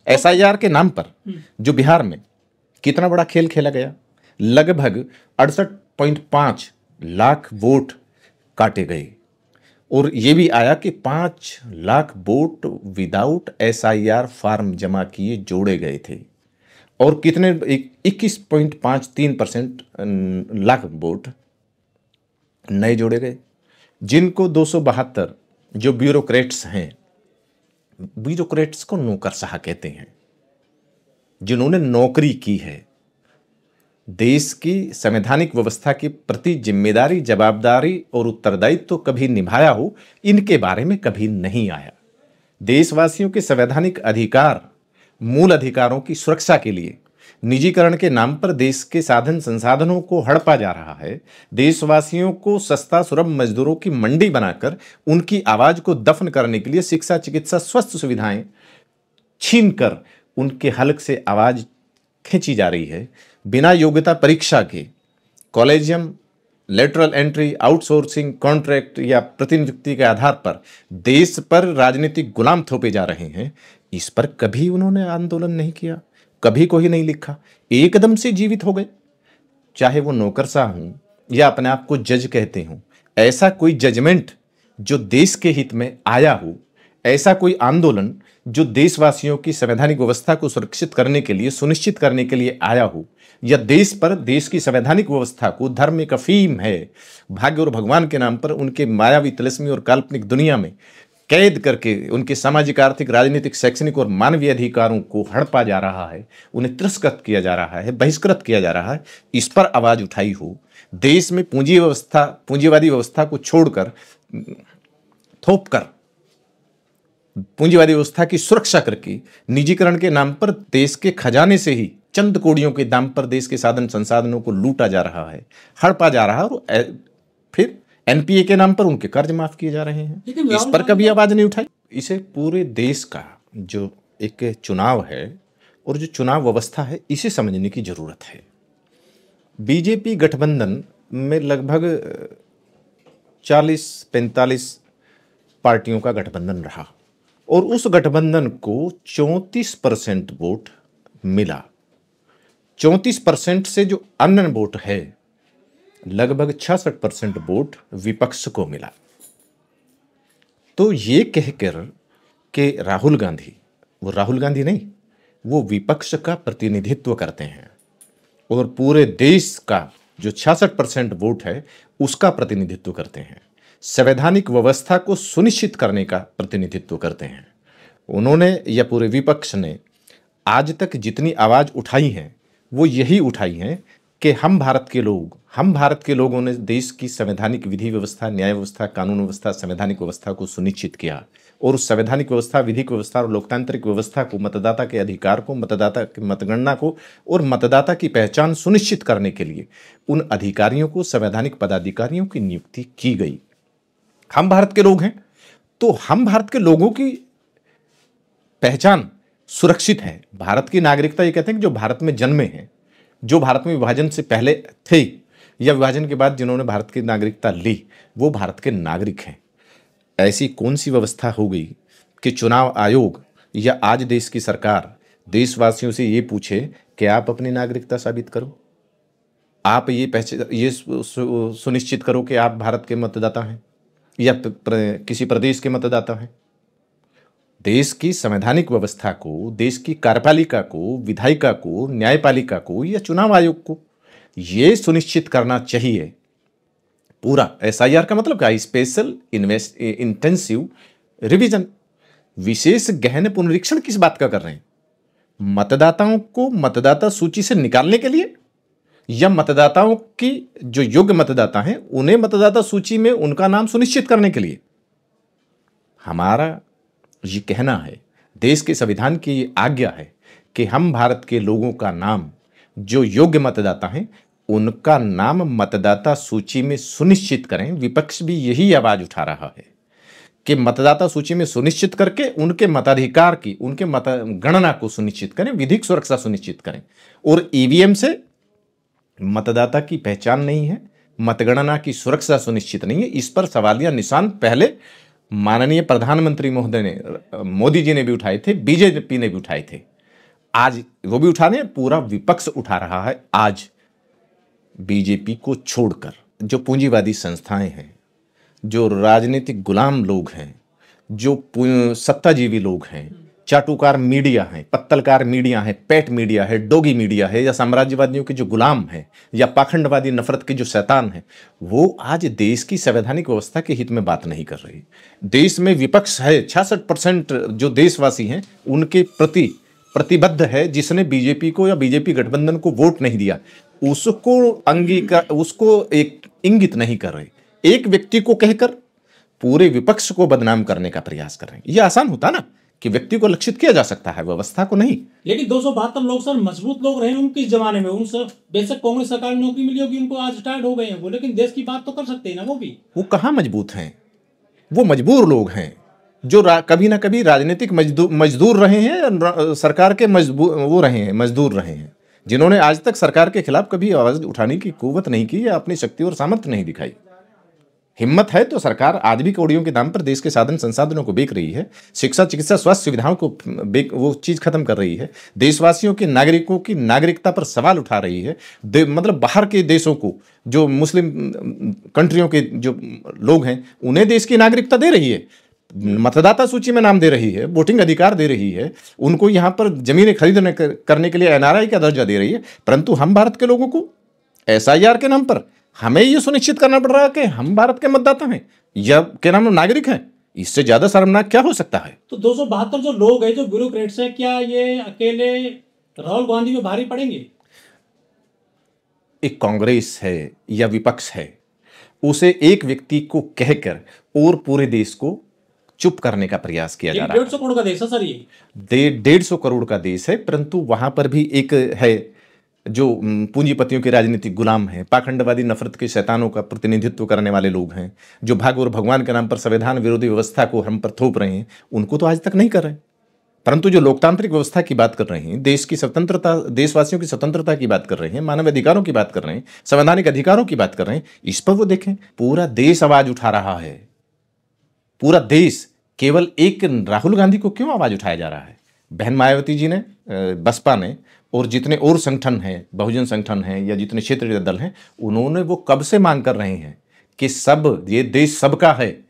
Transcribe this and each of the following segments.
SIR के नाम पर जो बिहार में कितना बड़ा खेल खेला गया, लगभग 68.5 लाख वोट काटे गए और ये भी आया कि 5 lakh vote without SIR form जमा किए जोड़े गए थे और कितने 21.53% लाख वोट नए जोड़े गए, जिनको 272 जो ब्यूरोक्रेट्स हैं, ब्यूरोक्रेट्स को नौकरशाह कहते हैं, जिन्होंने नौकरी की है, देश की संवैधानिक व्यवस्था के प्रति जिम्मेदारी, जवाबदारी और उत्तरदायित्व तो कभी निभाया हो, इनके बारे में कभी नहीं आया। देशवासियों के संवैधानिक अधिकार, मूल अधिकारों की सुरक्षा के लिए निजीकरण के नाम पर देश के साधन संसाधनों को हड़पा जा रहा है। देशवासियों को सस्ता सुलभ मजदूरों की मंडी बनाकर उनकी आवाज को दफन करने के लिए शिक्षा, चिकित्सा, स्वास्थ्य सुविधाएं छीनकर उनके हलक से आवाज खींची जा रही है। बिना योग्यता परीक्षा के collegium, lateral entry, outsourcing, contract या प्रतिनियुक्ति के आधार पर देश पर राजनीतिक गुलाम थोपे जा रहे हैं। इस पर कभी उन्होंने आंदोलन नहीं किया, कभी कोई नहीं लिखा, एकदम से जीवित हो गए। चाहे वो नौकरशाह हों या अपने आप को जज कहते हों, ऐसा कोई जजमेंट जो देश के हित में आया हो, ऐसा कोई आंदोलन जो देशवासियों की संवैधानिक व्यवस्था को सुरक्षित करने के लिए, सुनिश्चित करने के लिए आया हो, या देश पर, देश की संवैधानिक व्यवस्था को धर्म एक अफीम है, भाग्य और भगवान के नाम पर उनके मायावी तिलिस्मी और काल्पनिक दुनिया में कैद करके उनके सामाजिक, आर्थिक, राजनीतिक, शैक्षणिक और मानवीय अधिकारों को हड़पा जा रहा है, उन्हें तिरस्कृत किया जा रहा है, बहिष्कृत किया जा रहा है, इस पर आवाज उठाई हो। देश में पूंजीवादी व्यवस्था को छोड़कर, थोपकर, पूंजीवादी व्यवस्था की सुरक्षा करके निजीकरण के नाम पर देश के खजाने से ही चंद कोड़ियों के दाम पर देश के साधन संसाधनों को लूटा जा रहा है, हड़पा जा रहा है और फिर एनपीए के नाम पर उनके कर्ज माफ किए जा रहे हैं। इस पर कभी आवाज नहीं उठाई। इसे पूरे देश का जो एक चुनाव है और जो चुनाव व्यवस्था है, इसे समझने की जरूरत है। बीजेपी गठबंधन में लगभग 40-45 पार्टियों का गठबंधन रहा और उस गठबंधन को 34% वोट मिला। 34% से जो अन्य वोट है, लगभग 66% वोट विपक्ष को मिला। तो ये कहकर कि राहुल गांधी, वो राहुल गांधी नहीं, वो विपक्ष का प्रतिनिधित्व करते हैं और पूरे देश का जो 66% वोट है उसका प्रतिनिधित्व करते हैं, संवैधानिक व्यवस्था को सुनिश्चित करने का प्रतिनिधित्व करते हैं। उन्होंने या पूरे विपक्ष ने आज तक जितनी आवाज उठाई है वो यही उठाई है कि हम भारत के लोगों ने देश की संवैधानिक विधि व्यवस्था, न्याय व्यवस्था, कानून व्यवस्था, संवैधानिक व्यवस्था को सुनिश्चित किया और उस संवैधानिक व्यवस्था, विधिक व्यवस्था और लोकतांत्रिक व्यवस्था को, मतदाता के अधिकार को, मतदाता की मतगणना को और मतदाता की पहचान सुनिश्चित करने के लिए उन अधिकारियों को, संवैधानिक पदाधिकारियों की नियुक्ति की गई। हम भारत के लोग हैं तो हम भारत के लोगों की पहचान सुरक्षित है। भारत की नागरिकता, ये कहते हैं कि जो भारत में जन्मे हैं, जो भारत में विभाजन से पहले थे या विभाजन के बाद जिन्होंने भारत की नागरिकता ली, वो भारत के नागरिक हैं। ऐसी कौन सी व्यवस्था हो गई कि चुनाव आयोग या आज देश की सरकार देशवासियों से ये पूछे कि आप अपनी नागरिकता साबित करो, आप ये सुनिश्चित करो कि आप भारत के मतदाता हैं या किसी प्रदेश के मतदाता हैं। देश की संवैधानिक व्यवस्था को, देश की कार्यपालिका को, विधायिका को, न्यायपालिका को या चुनाव आयोग को ये सुनिश्चित करना चाहिए। पूरा एसआईआर का मतलब क्या है? स्पेशल इंटेंसिव रिवीजन, विशेष गहन पुनरीक्षण किस बात का कर रहे हैं? मतदाताओं को मतदाता सूची से निकालने के लिए या मतदाताओं की जो योग्य मतदाता हैं उन्हें मतदाता सूची में उनका नाम सुनिश्चित करने के लिए? हमारा ये कहना है, देश के संविधान की ये आज्ञा है कि हम भारत के लोगों का नाम, जो योग्य मतदाता हैं उनका नाम मतदाता सूची में सुनिश्चित करें। विपक्ष भी यही आवाज उठा रहा है कि मतदाता सूची में सुनिश्चित करके उनके मताधिकार की, उनके मतगणना को सुनिश्चित करें, विधिक सुरक्षा सुनिश्चित करें। और ईवीएम से मतदाता की पहचान नहीं है, मतगणना की सुरक्षा सुनिश्चित नहीं है, इस पर सवालिया निशान पहले माननीय प्रधानमंत्री महोदय ने, मोदी जी ने भी उठाए थे, बीजेपी ने भी उठाए थे, आज वो भी उठा रहे हैं, पूरा विपक्ष उठा रहा है। आज बीजेपी को छोड़कर जो पूंजीवादी संस्थाएं हैं, जो राजनीतिक गुलाम लोग हैं, जो सत्ताजीवी लोग हैं, चाटुकार मीडिया है, पत्तलकार मीडिया है, पेट मीडिया है, डोगी मीडिया है, या साम्राज्यवादियों के जो गुलाम हैं, या पाखंडवादी नफरत के जो शैतान हैं, वो आज देश की संवैधानिक व्यवस्था के हित में बात नहीं कर रही। देश में विपक्ष है, 66% जो देशवासी हैं उनके प्रति प्रतिबद्ध है। जिसने बीजेपी को या बीजेपी गठबंधन को वोट नहीं दिया उसको एक इंगित नहीं कर रहे, एक व्यक्ति को कहकर पूरे विपक्ष को बदनाम करने का प्रयास कर रहे हैं। यह आसान होता ना कि व्यक्ति को लक्षित किया जा सकता है, व्यवस्था को नहीं। लेकिन 272 लोग सर मजबूत लोग रहे उनके जमाने में, उन सब बेशक कांग्रेस सरकार में नौकरी मिली होगी उनको, आज रिटायर्ड हो गए हैं वो, लेकिन देश की बात तो कर सकते हैं ना वो भी। वो कहाँ मजबूत हैं, वो मजबूर लोग हैं जो कभी ना कभी राजनीतिक मजदूर रहे हैं, सरकार के मजदूर रहे हैं, जिन्होंने आज तक सरकार के खिलाफ कभी आवाज उठाने की कुव्वत नहीं की या अपनी शक्ति और सामर्थ्य नहीं दिखाई। हिम्मत है तो सरकार आज भी कौड़ियों के दाम पर देश के साधन संसाधनों को बेच रही है, शिक्षा, चिकित्सा, स्वास्थ्य सुविधाओं को वो चीज खत्म कर रही है, देशवासियों के नागरिकों की नागरिकता पर सवाल उठा रही है। मतलब बाहर के देशों को, जो मुस्लिम कंट्रियों के जो लोग हैं उन्हें देश की नागरिकता दे रही है, मतदाता सूची में नाम दे रही है, वोटिंग अधिकार दे रही है, उनको यहाँ पर जमीनें खरीदने करने के लिए एनआरआई का दर्जा दे रही है। परंतु हम भारत के लोगों को एसआईआर के नाम पर हमें यह सुनिश्चित करना पड़ रहा है कि हम भारत के मतदाता हैं या के नाम नागरिक हैं। इससे ज्यादा शर्मनाक क्या हो सकता है? तो 272 जो लोग हैं, जो ब्यूरोक्रेट्स हैं, क्या ये अकेले राहुल गांधी में भारी पड़ेंगे? एक कांग्रेस है या विपक्ष है, उसे एक व्यक्ति को कहकर और पूरे देश को चुप करने का प्रयास किया जा रहा है। 150 करोड़ का देश है सर, ये 150 करोड़ का देश है, परंतु वहां पर भी एक है जो पूंजीपतियों के राजनीतिक गुलाम हैं, पाखंडवादी नफरत के शैतानों का प्रतिनिधित्व करने वाले लोग हैं, जो भाग और भगवान के नाम पर संविधान विरोधी व्यवस्था को हम पर थोप रहे हैं, उनको तो आज तक नहीं कर रहे। परंतु जो लोकतांत्रिक व्यवस्था की बात कर रहे हैं, देश की स्वतंत्रता, देशवासियों की स्वतंत्रता की बात कर रहे हैं, मानव अधिकारों की बात कर रहे हैं, संवैधानिक अधिकारों की बात कर रहे हैं, इस पर वो देखें पूरा देश आवाज उठा रहा है। पूरा देश, केवल एक राहुल गांधी को क्यों आवाज उठाया जा रहा है? बहन मायावती जी ने, बसपा ने, और जितने और संगठन हैं, बहुजन संगठन हैं या जितने क्षेत्रीय दल हैं, उन्होंने वो कब से मांग कर रहे हैं कि सब, ये देश सबका है,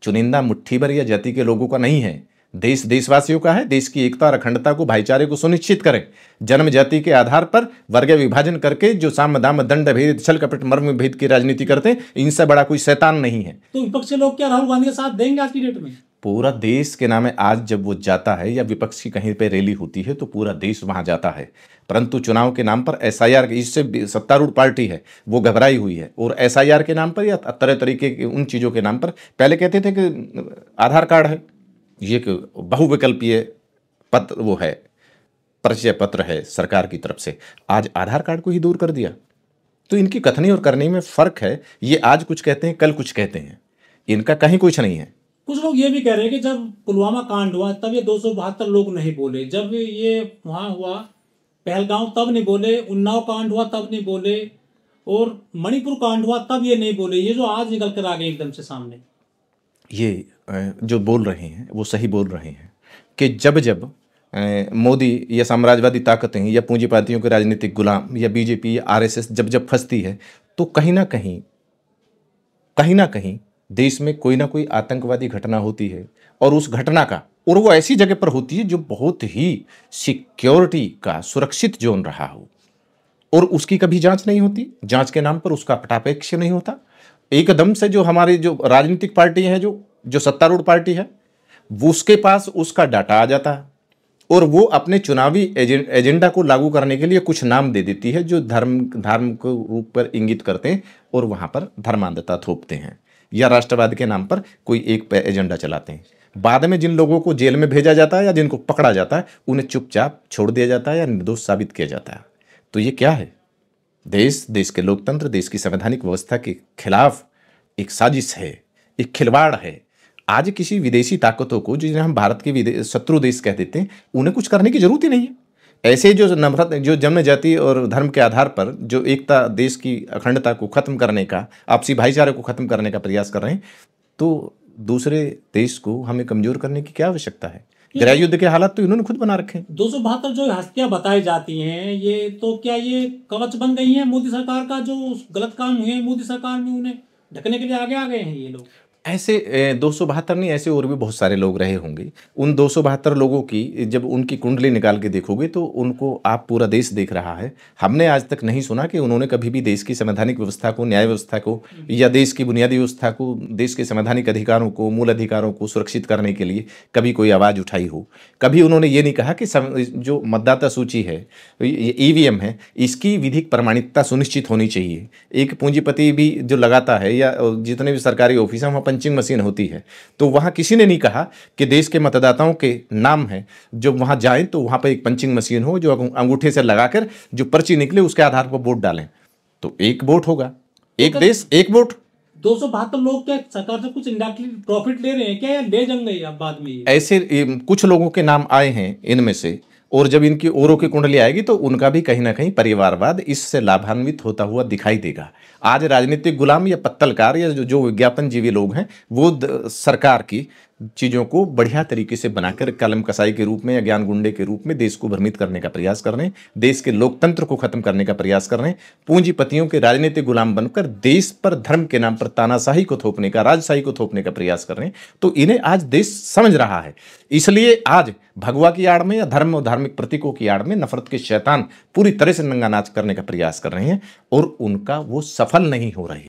चुनिंदा मुट्ठी भर या जाति के लोगों का नहीं है। देश देशवासियों का है। देश की एकता और अखंडता को, भाईचारे को सुनिश्चित करें। जन्म जाति के आधार पर वर्ग विभाजन करके जो साम दाम दंड भेद छल कपट मर्म भेद की राजनीति करते हैं, इनसे बड़ा कोई शैतान नहीं है। तो विपक्षी लोग क्या राहुल गांधी का साथ देंगे आज की डेट में? पूरा देश के नाम है। आज जब वो जाता है या विपक्ष की कहीं पे रैली होती है तो पूरा देश वहां जाता है, परंतु चुनाव के नाम पर एसआईआर, इससे सत्तारूढ़ पार्टी है वो घबराई हुई है, और एसआईआर के नाम पर या तरह तरीके की उन चीज़ों के नाम पर, पहले कहते थे कि आधार कार्ड है, ये बहुविकल्पीय पत्र वो है, परिचय पत्र है सरकार की तरफ से, आज आधार कार्ड को ही दूर कर दिया। तो इनकी कथनी और करनी में फर्क है। ये आज कुछ कहते हैं, कल कुछ कहते हैं, इनका कहीं कुछ नहीं है। कुछ लोग ये भी कह रहे हैं कि जब पुलवामा कांड हुआ तब ये 272 लोग नहीं बोले, जब ये वहाँ हुआ पहलगांव तब नहीं बोले, उन्नाव कांड हुआ तब नहीं बोले, और मणिपुर कांड हुआ तब ये नहीं बोले, ये जो आज निकल कर आ गए एकदम से सामने। ये जो बोल रहे हैं वो सही बोल रहे हैं कि जब जब मोदी या साम्राज्यवादी ताकतें या पूंजीपतियों के राजनीतिक गुलाम या बीजेपी या आरएसएस जब जब फंसती है तो कहीं ना कहीं देश में कोई ना कोई आतंकवादी घटना होती है, और उस घटना का, और वो ऐसी जगह पर होती है जो बहुत ही सिक्योरिटी का सुरक्षित जोन रहा हो, और उसकी कभी जांच नहीं होती, जांच के नाम पर उसका पटापेक्ष नहीं होता। एकदम से जो हमारी जो राजनीतिक पार्टी है, जो सत्तारूढ़ पार्टी है, वो उसके पास उसका डाटा आ जाता है, और वो अपने चुनावी एजेंडा को लागू करने के लिए कुछ नाम दे देती है जो धर्म के रूप पर इंगित करते हैं, और वहां पर धर्मांधता थोपते हैं, या राष्ट्रवाद के नाम पर कोई एक एजेंडा चलाते हैं। बाद में जिन लोगों को जेल में भेजा जाता है या जिनको पकड़ा जाता है, उन्हें चुपचाप छोड़ दिया जाता है या निर्दोष साबित किया जाता है। तो ये क्या है? देश के लोकतंत्र, देश की संवैधानिक व्यवस्था के खिलाफ एक साजिश है, एक खिलवाड़ है। आज किसी विदेशी ताकतों को, जिन्हें हम भारत के शत्रु देश कह देते हैं, उन्हें कुछ करने की जरूरत ही नहीं है। ऐसे जो नफरत, जो जन्म जाति और धर्म के आधार पर जो एकता, देश की अखंडता को खत्म करने का, आपसी भाईचारे को खत्म करने का प्रयास कर रहे हैं, तो दूसरे देश को हमें कमजोर करने की क्या आवश्यकता है? गृह युद्ध के हालात तो इन्होंने खुद बना रखे हैं। 272 जो हस्तियां बताई जाती हैं, ये तो क्या ये कवच बन गई हैं मोदी सरकार का? जो गलत काम हुए मोदी सरकार में उन्हें ढकने के लिए आगे आ गए हैं ये लोग। ऐसे 272 नहीं, ऐसे और भी बहुत सारे लोग रहे होंगे। उन 272 लोगों की जब उनकी कुंडली निकाल के देखोगे तो उनको आप पूरा देश देख रहा है। हमने आज तक नहीं सुना कि उन्होंने कभी भी देश की संवैधानिक व्यवस्था को, न्याय व्यवस्था को या देश की बुनियादी व्यवस्था को, देश के संवैधानिक अधिकारों को, मूल अधिकारों को सुरक्षित करने के लिए कभी कोई आवाज़ उठाई हो। कभी उन्होंने ये नहीं कहा कि जो मतदाता सूची है, ईवीएम है, इसकी विधिक प्रमाणिकता सुनिश्चित होनी चाहिए। एक पूंजीपति भी जो लगाता है या जितने भी सरकारी ऑफिस हैं वहाँ पंचिंग मशीन होती है, तो वहाँ किसी ने नहीं कहा कि देश के मतदाताओं के नाम है, जब वहाँ जाएं तो वहाँ पर एक पंचिंग मशीन हो जो अंगूठे से लगाकर जो पर्ची निकले उसके आधार पर वोट डालें। तो एक वोट होगा, एक देश एक वोट। 272 लोग क्या सरकार से कुछ इंडायरेक्टली प्रॉफिट ले रहे हैं क्या, या ले जाएंगे अब बाद में? ऐसे कुछ लोगों के नाम आए हैं इनमें से, और जब इनकी औरों की कुंडली आएगी तो उनका भी कहीं ना कहीं परिवारवाद इससे लाभान्वित होता हुआ दिखाई देगा। आज राजनीतिक गुलाम या पत्तलकार या जो विज्ञापन जीवी लोग हैं वो सरकार की चीज़ों को बढ़िया तरीके से बनाकर कलम कसाई के रूप में या ज्ञान गुंडे के रूप में देश को भ्रमित करने का प्रयास कर रहे हैं, देश के लोकतंत्र को खत्म करने का प्रयास कर रहे हैं, पूंजीपतियों के राजनीतिक गुलाम बनकर देश पर धर्म के नाम पर तानाशाही को थोपने का, राजशाही को थोपने का प्रयास कर रहे हैं। तो इन्हें आज देश समझ रहा है, इसलिए आज भगवा की आड़ में या धर्म और धार्मिक प्रतीकों की आड़ में नफरत के शैतान पूरी तरह से नंगा नाच करने का प्रयास कर रहे हैं और उनका वो सफल नहीं हो रहे।